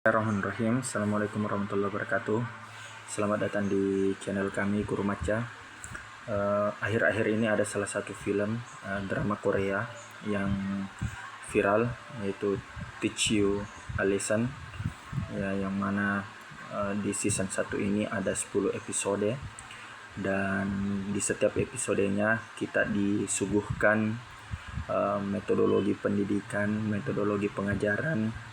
Bismillahirrahmanirrahim. Assalamualaikum warahmatullahi wabarakatuh. Selamat datang di channel kami Guru Maca. Akhir-akhir ini ada salah satu film drama Korea yang viral, yaitu Teach You a Lesson, ya, yang mana di season 1 ini ada 10 episode, dan di setiap episodenya kita disuguhkan metodologi pendidikan, metodologi pengajaran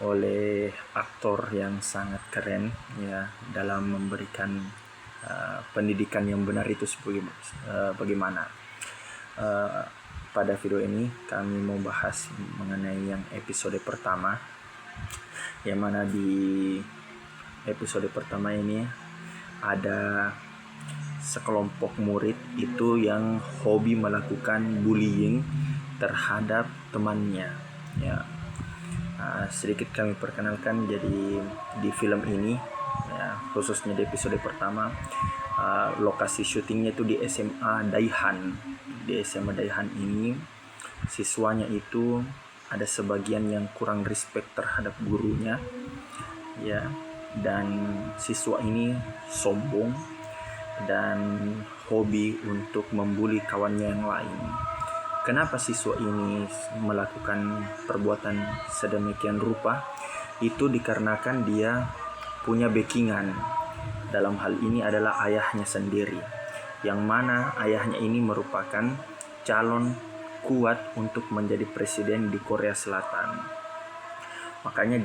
oleh aktor yang sangat keren, ya, dalam memberikan pendidikan yang benar itu bagaimana. Pada video ini kami mau bahas mengenai yang episode pertama, yang mana di episode pertama ini ada sekelompok murid itu yang hobi melakukan bullying terhadap temannya, ya. Sedikit kami perkenalkan, jadi di film ini, ya, khususnya di episode pertama, lokasi syutingnya itu di SMA Daihan. Di SMA Daihan ini siswanya itu ada sebagian yang kurang respect terhadap gurunya, ya, dan siswa ini sombong dan hobi untuk membuli kawannya yang lain. Kenapa siswa ini melakukan perbuatan sedemikian rupa? Itu dikarenakan dia punya backingan. Dalam hal ini adalah ayahnya sendiri, yang mana ayahnya ini merupakan calon kuat untuk menjadi presiden di Korea Selatan. Makanya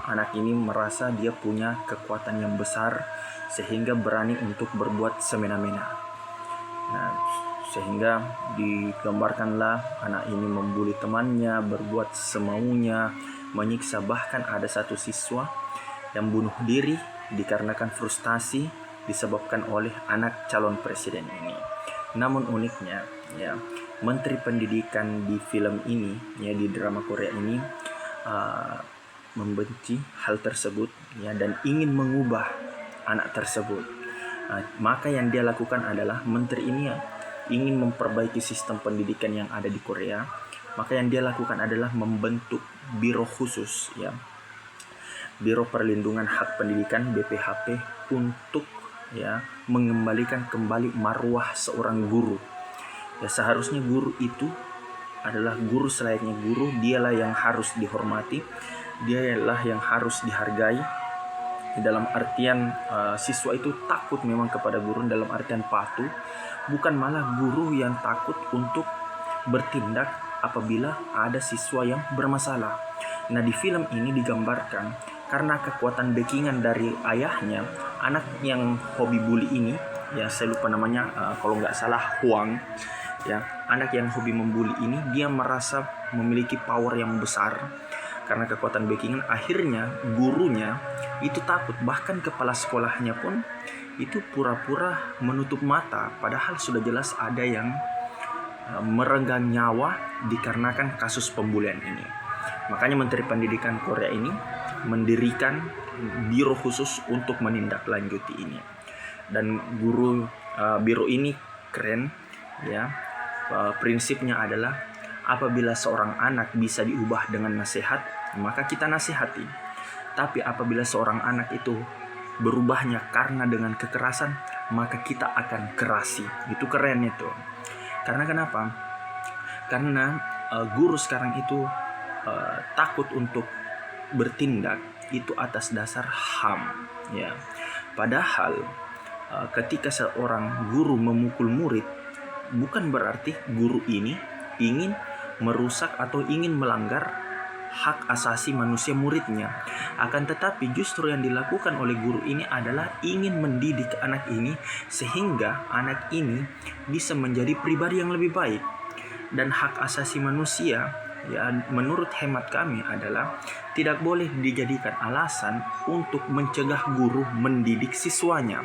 anak ini merasa dia punya kekuatan yang besar, sehingga berani untuk berbuat semena-mena. Nah, sehingga digambarkanlah anak ini membuli temannya, berbuat semaunya, menyiksa. Bahkan ada satu siswa yang bunuh diri dikarenakan frustasi disebabkan oleh anak calon presiden ini. Namun uniknya, ya, Menteri Pendidikan di film ini, ya, di drama Korea ini, membenci hal tersebut, ya, dan ingin mengubah anak tersebut. Maka yang dia lakukan adalah, menteri ini ingin memperbaiki sistem pendidikan yang ada di Korea. Maka yang dia lakukan adalah membentuk biro khusus, ya, Biro Perlindungan Hak Pendidikan (BPHP), untuk, ya, mengembalikan kembali marwah seorang guru. Ya, seharusnya guru itu adalah guru selayaknya guru. Dialah yang harus dihormati, dialah yang harus dihargai. Dalam artian siswa itu takut memang kepada guru, dalam artian patuh, bukan malah guru yang takut untuk bertindak apabila ada siswa yang bermasalah. Nah, di film ini digambarkan karena kekuatan backingan dari ayahnya, anak yang hobi bully ini, ya, saya lupa namanya, kalau nggak salah Huang, ya, anak yang hobi membuli ini, dia merasa memiliki power yang besar. Karena kekuatan backingan, akhirnya gurunya itu takut. Bahkan kepala sekolahnya pun itu pura-pura menutup mata, padahal sudah jelas ada yang merenggang nyawa dikarenakan kasus pembulian ini. Makanya Menteri Pendidikan Korea ini mendirikan biro khusus untuk menindaklanjuti ini. Dan biro ini keren, ya. Prinsipnya adalah, apabila seorang anak bisa diubah dengan nasihat, maka kita nasihati. Tapi apabila seorang anak itu berubahnya karena dengan kekerasan, maka kita akan kerasi. Itu keren itu. Karena kenapa? Karena guru sekarang itu takut untuk bertindak itu atas dasar HAM, ya. Padahal ketika seorang guru memukul murid, bukan berarti guru ini ingin merusak atau ingin melanggar hak asasi manusia muridnya. Akan tetapi justru yang dilakukan oleh guru ini adalah ingin mendidik anak ini sehingga anak ini bisa menjadi pribadi yang lebih baik. Dan hak asasi manusia, ya, menurut hemat kami adalah tidak boleh dijadikan alasan untuk mencegah guru mendidik siswanya.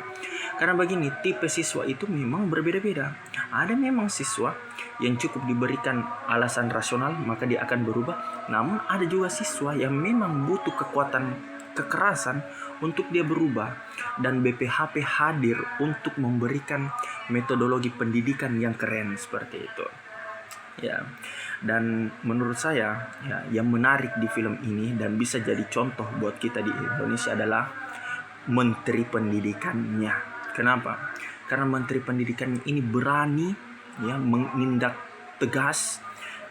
Karena begini, tipe siswa itu memang berbeda-beda. Ada memang siswa yang cukup diberikan alasan rasional maka dia akan berubah. Namun ada juga siswa yang memang butuh kekuatan kekerasan untuk dia berubah. Dan BPHP hadir untuk memberikan metodologi pendidikan yang keren seperti itu. Ya, dan menurut saya ya, yang menarik di film ini dan bisa jadi contoh buat kita di Indonesia adalah menteri pendidikannya. Kenapa? Karena menteri pendidikan ini berani ya menindak tegas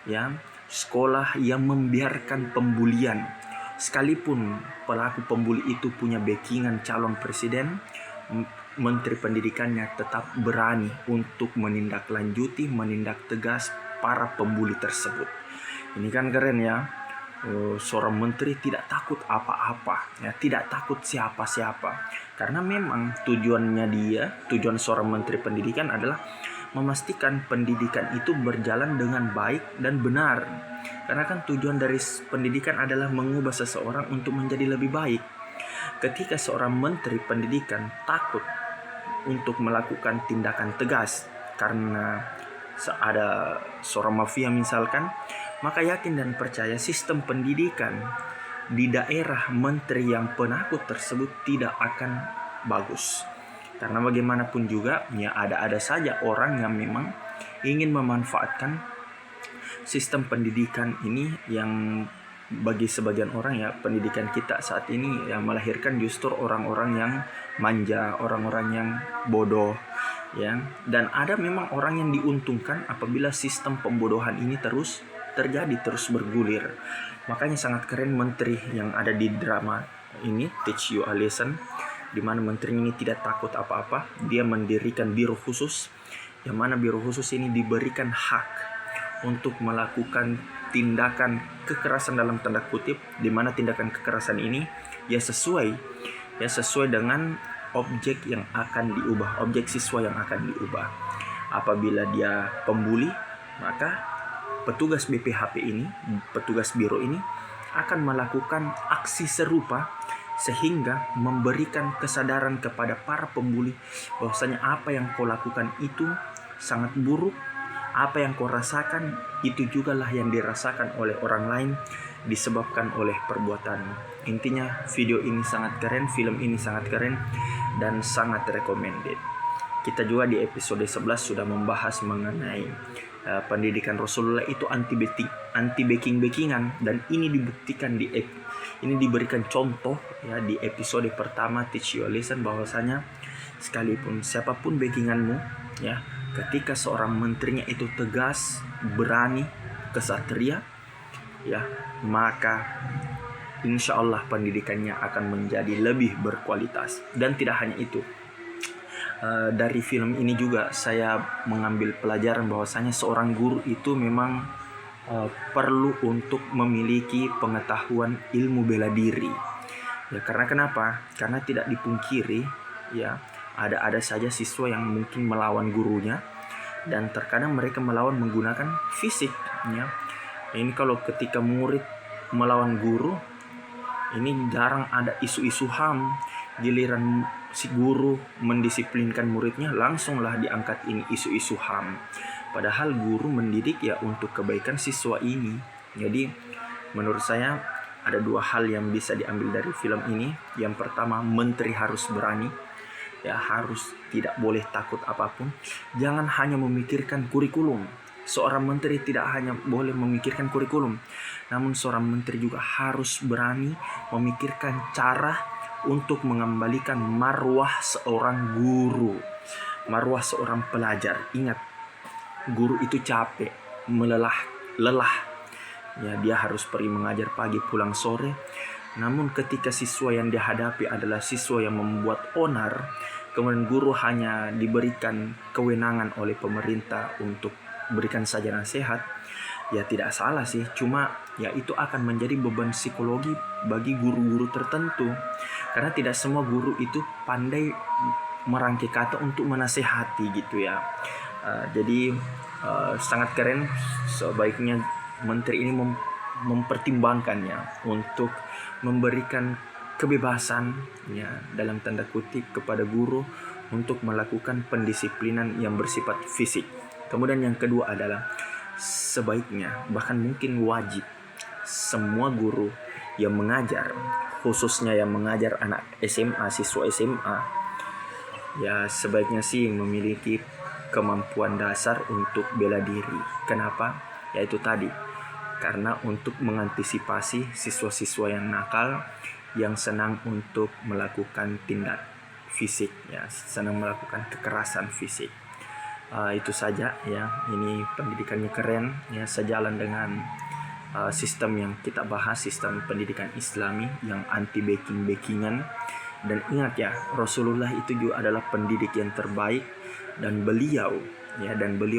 ya sekolah yang membiarkan pembulian. Sekalipun pelaku pembuli itu punya backingan calon presiden, menteri pendidikannya tetap berani untuk menindaklanjuti, menindak tegas para pembuli tersebut. Ini kan keren ya. Seorang menteri tidak takut apa-apa ya, tidak takut siapa-siapa, karena memang tujuan seorang menteri pendidikan adalah memastikan pendidikan itu berjalan dengan baik dan benar. Karena kan tujuan dari pendidikan adalah mengubah seseorang untuk menjadi lebih baik. Ketika seorang menteri pendidikan takut untuk melakukan tindakan tegas karena ada seorang mafia misalkan, maka yakin dan percaya sistem pendidikan di daerah menteri yang penakut tersebut tidak akan bagus. Karena bagaimanapun juga ya ada saja orang yang memang ingin memanfaatkan sistem pendidikan ini, yang bagi sebagian orang ya pendidikan kita saat ini yang melahirkan justru orang-orang yang manja, orang-orang yang bodoh ya. Dan ada memang orang yang diuntungkan apabila sistem pembodohan ini terus terjadi, terus bergulir. Makanya sangat keren menteri yang ada di drama ini, Teach You a Lesson, di mana menteri ini tidak takut apa-apa. Dia mendirikan biro khusus, yang mana biro khusus ini diberikan hak untuk melakukan tindakan kekerasan dalam tanda kutip, di mana tindakan kekerasan ini ya sesuai dengan objek yang akan diubah, objek siswa yang akan diubah. Apabila dia pembuli, maka petugas BPHP ini, petugas biro ini akan melakukan aksi serupa sehingga memberikan kesadaran kepada para pembuli bahwasanya apa yang kau lakukan itu sangat buruk, apa yang kau rasakan itu jugalah yang dirasakan oleh orang lain disebabkan oleh perbuatanmu. Intinya video ini sangat keren, film ini sangat keren dan sangat recommended. Kita juga di episode 11 sudah membahas mengenai pendidikan Rasulullah itu anti backing-backingan, dan ini dibuktikan ini diberikan contoh ya di episode pertama Teach You a Lesson, bahwasanya sekalipun siapapun backinganmu ya, ketika seorang menterinya itu tegas, berani, kesatria ya, maka insya Allah pendidikannya akan menjadi lebih berkualitas. Dan tidak hanya itu, dari film ini juga saya mengambil pelajaran bahwasanya seorang guru itu memang perlu untuk memiliki pengetahuan ilmu bela diri ya. Karena kenapa? Karena tidak dipungkiri ya, ada saja siswa yang mungkin melawan gurunya, dan terkadang mereka melawan menggunakan fisik ya. Ini kalau ketika murid melawan guru, ini jarang ada isu-isu HAM. Giliran si guru mendisiplinkan muridnya, langsunglah diangkat ini isu-isu HAM. Padahal guru mendidik ya untuk kebaikan siswa ini. Jadi menurut saya ada dua hal yang bisa diambil dari film ini. Yang pertama, menteri harus berani ya, harus tidak boleh takut apapun. Jangan hanya memikirkan kurikulum. Seorang menteri tidak hanya boleh memikirkan kurikulum, namun seorang menteri juga harus berani memikirkan cara untuk mengembalikan marwah seorang guru, marwah seorang pelajar. Ingat, guru itu capek, lelah ya, dia harus pergi mengajar pagi pulang sore. Namun ketika siswa yang dihadapi adalah siswa yang membuat onar, kemudian guru hanya diberikan kewenangan oleh pemerintah untuk berikan saja nasihat, ya tidak salah sih. Cuma ya itu akan menjadi beban psikologi bagi guru-guru tertentu, karena tidak semua guru itu pandai merangkai kata untuk menasehati gitu ya. Jadi sangat keren. Sebaiknya menteri ini mempertimbangkannya untuk memberikan kebebasan ya dalam tanda kutip kepada guru untuk melakukan pendisiplinan yang bersifat fisik. Kemudian yang kedua adalah sebaiknya, bahkan mungkin wajib, semua guru yang mengajar, khususnya yang mengajar anak SMA, siswa SMA, ya sebaiknya sih memiliki kemampuan dasar untuk bela diri. Kenapa? Yaitu tadi, karena untuk mengantisipasi siswa-siswa yang nakal, yang senang untuk melakukan tindak fisik, ya, senang melakukan kekerasan fisik. Itu saja ya, ini pendidikannya keren ya, sejalan dengan sistem yang kita bahas, sistem pendidikan Islami yang anti backing-backingan. Dan ingat ya, Rasulullah itu juga adalah pendidik yang terbaik, dan beliau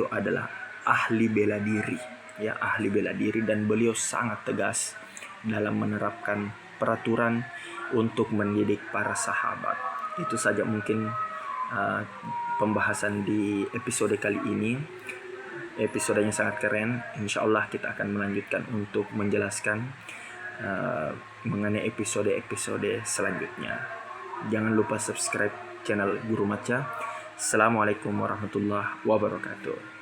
adalah ahli bela diri, ya, ahli bela diri, dan beliau sangat tegas dalam menerapkan peraturan untuk mendidik para sahabat. Itu saja mungkin pembahasan di episode kali ini. Episodenya sangat keren. Insya Allah kita akan melanjutkan untuk menjelaskan mengenai episode-episode selanjutnya. Jangan lupa subscribe channel Guru Maca. Assalamualaikum warahmatullahi wabarakatuh.